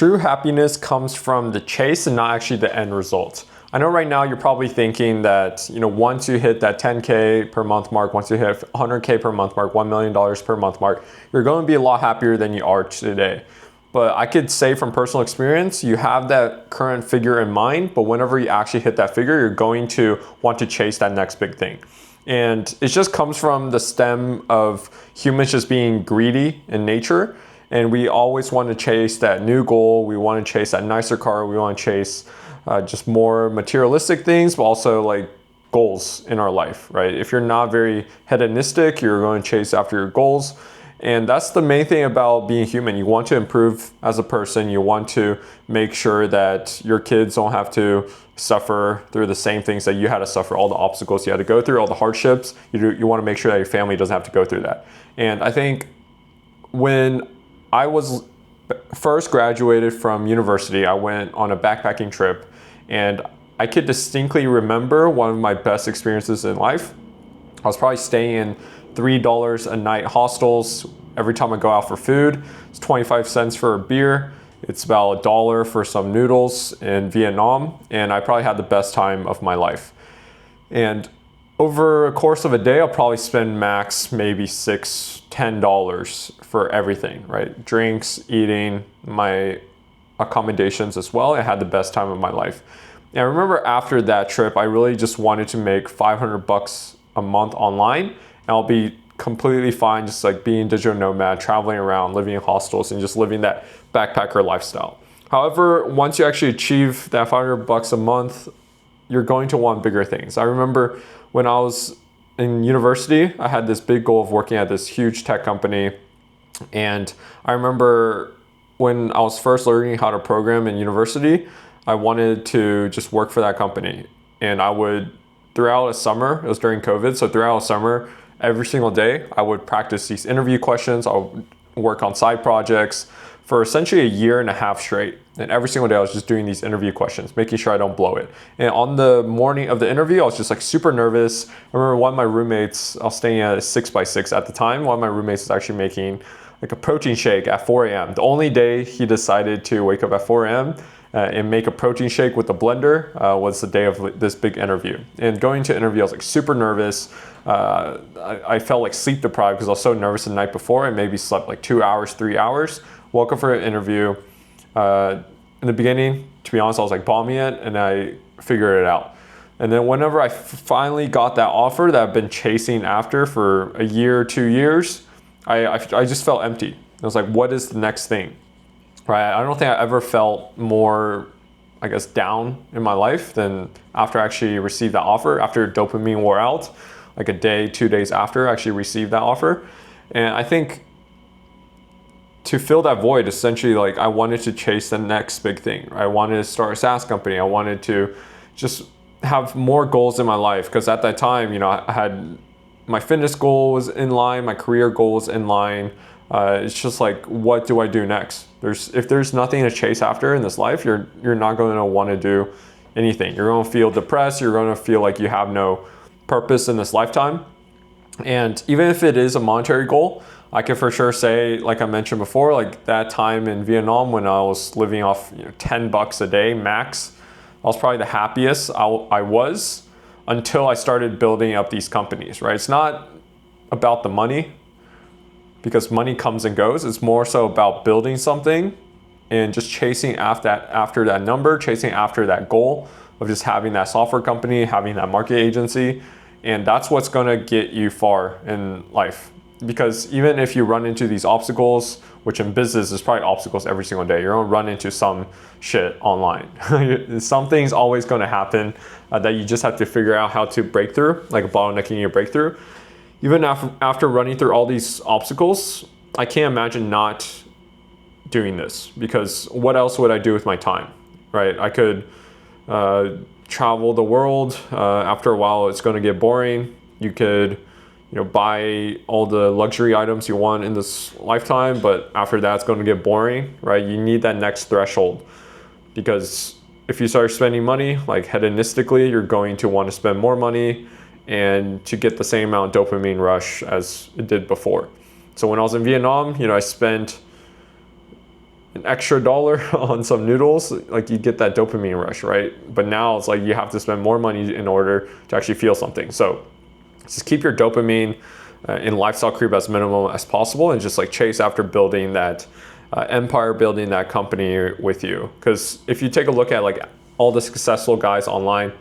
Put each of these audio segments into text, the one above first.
true happiness comes from the chase and not actually the end result. I know right now you're probably thinking that, once you hit that 10K per month mark, once you hit 100K per month mark, $1 million per month mark, you're going to be a lot happier than you are today. But I could say from personal experience, you have that current figure in mind, but whenever you actually hit that figure, you're going to want to chase that next big thing. And it just comes from the stem of humans just being greedy in nature. And we always want to chase that new goal. We want to chase that nicer car. We want to chase just more materialistic things, but also like goals in our life, right? If you're not very hedonistic, you're going to chase after your goals. And that's the main thing about being human. You want to improve as a person. You want to make sure that your kids don't have to suffer through the same things that you had to suffer, all the obstacles you had to go through, all the hardships. You want to make sure that your family doesn't have to go through that. And I think when I was first graduated from university, I went on a backpacking trip, and I could distinctly remember one of my best experiences in life. I was probably staying in $3 a night hostels. Every time I go out for food, it's 25 cents for a beer. It's about $1 for some noodles in Vietnam. And I probably had the best time of my life. And over a course of a day, I'll probably spend max maybe $6, $10 for everything, right? Drinks, eating, my accommodations as well. I had the best time of my life. And I remember after that trip, I really just wanted to make $500 a month online. And I'll be completely fine just like being digital nomad, traveling around, living in hostels, and just living that backpacker lifestyle. However, once you actually achieve that $500 a month, you're going to want bigger things. I remember when I was in university, I had this big goal of working at this huge tech company. And I remember when I was first learning how to program in university, I wanted to just work for that company. And I would, throughout a summer, it was during COVID, so throughout a summer, every single day, I would practice these interview questions. I would work on side projects for essentially a year and a half straight. And every single day I was just doing these interview questions, making sure I don't blow it. And on the morning of the interview, I was just like super nervous. I remember one of my roommates, I was staying at a 6x6 at the time. One of my roommates was actually making like a protein shake at 4 a.m. The only day he decided to wake up at 4 a.m. And make a protein shake with a blender was the day of this big interview. And going to interview, I was like super nervous. I felt like sleep deprived because I was so nervous the night before. I maybe slept like 2 hours, 3 hours. Woke up for an interview. In the beginning, to be honest, I was like bombing it, and I figured it out. And then whenever I finally got that offer that I've been chasing after for a year, 2 years, I just felt empty. I was like, what is the next thing? Right? I don't think I ever felt more, I guess, down in my life than after I actually received that offer, after dopamine wore out, like a day, 2 days after I actually received that offer. And I think to fill that void, essentially, like I wanted to chase the next big thing. I wanted to start a SaaS company. I wanted to just have more goals in my life, because at that time, I had my fitness goal was in line, my career goal was in line. It's just like, what do I do next? If there's nothing to chase after in this life, you're not going to want to do anything. You're going to feel depressed. You're going to feel like you have no purpose in this lifetime. And even if it is a monetary goal, I can for sure say, like I mentioned before, like that time in Vietnam when I was living off $10 a day max, I was probably the happiest I was until I started building up these companies, right? It's not about the money, because money comes and goes. It's more so about building something and just chasing after that number, chasing after that goal of just having that software company, having that market agency. And that's what's gonna get you far in life. Because even if you run into these obstacles, which in business is probably obstacles every single day, you're gonna run into some shit online. Something's always gonna happen that you just have to figure out how to break through, like a bottlenecking your breakthrough. Even after running through all these obstacles, I can't imagine not doing this, because what else would I do with my time, right? I could travel the world. After a while, it's going to get boring. You could, buy all the luxury items you want in this lifetime, but after that, it's going to get boring, right? You need that next threshold, because if you start spending money, like hedonistically, you're going to want to spend more money and to get the same amount of dopamine rush as it did before. So when I was in Vietnam, I spent an extra dollar on some noodles, like you get that dopamine rush, right? But now it's like you have to spend more money in order to actually feel something. So just keep your dopamine in lifestyle creep as minimum as possible, and just like chase after building that empire, building that company with you. Because if you take a look at like all the successful guys online,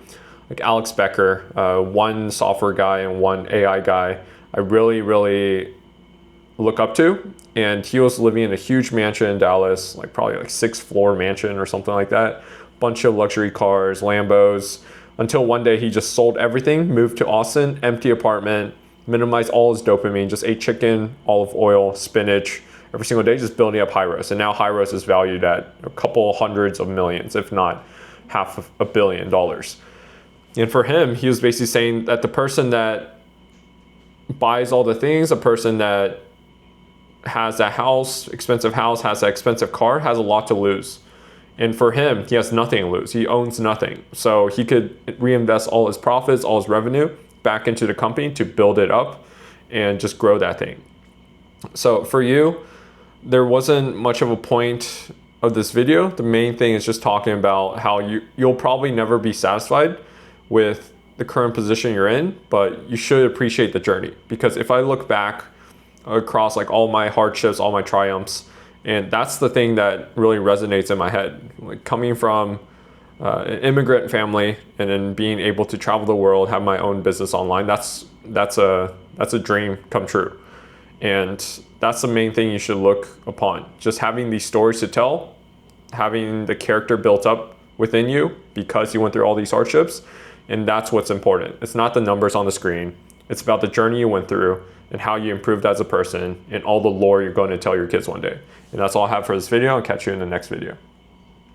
like Alex Becker, one software guy and one AI guy, I really look up to. And he was living in a huge mansion in Dallas, like probably like 6th-floor mansion or something like that. Bunch of luxury cars, Lambos, until one day he just sold everything, moved to Austin, empty apartment, minimized all his dopamine, just ate chicken, olive oil, spinach every single day, just building up Hyros. And now Hyros is valued at a couple hundreds of millions, if not $500 million. And for him, he was basically saying that the person that buys all the things, a person that has that house, expensive house, has that expensive car, has a lot to lose. And for him, he has nothing to lose. He owns nothing. So he could reinvest all his profits, all his revenue back into the company to build it up and just grow that thing. So for you, there wasn't much of a point of this video. The main thing is just talking about how you'll probably never be satisfied with the current position you're in, but you should appreciate the journey. Because if I look back across like all my hardships, all my triumphs, and that's the thing that really resonates in my head. Like coming from an immigrant family and then being able to travel the world, have my own business online, that's a dream come true. And that's the main thing you should look upon. Just having these stories to tell, having the character built up within you because you went through all these hardships. And that's what's important. It's not the numbers on the screen. It's about the journey you went through and how you improved as a person and all the lore you're going to tell your kids one day. And that's all I have for this video. I'll catch you in the next video.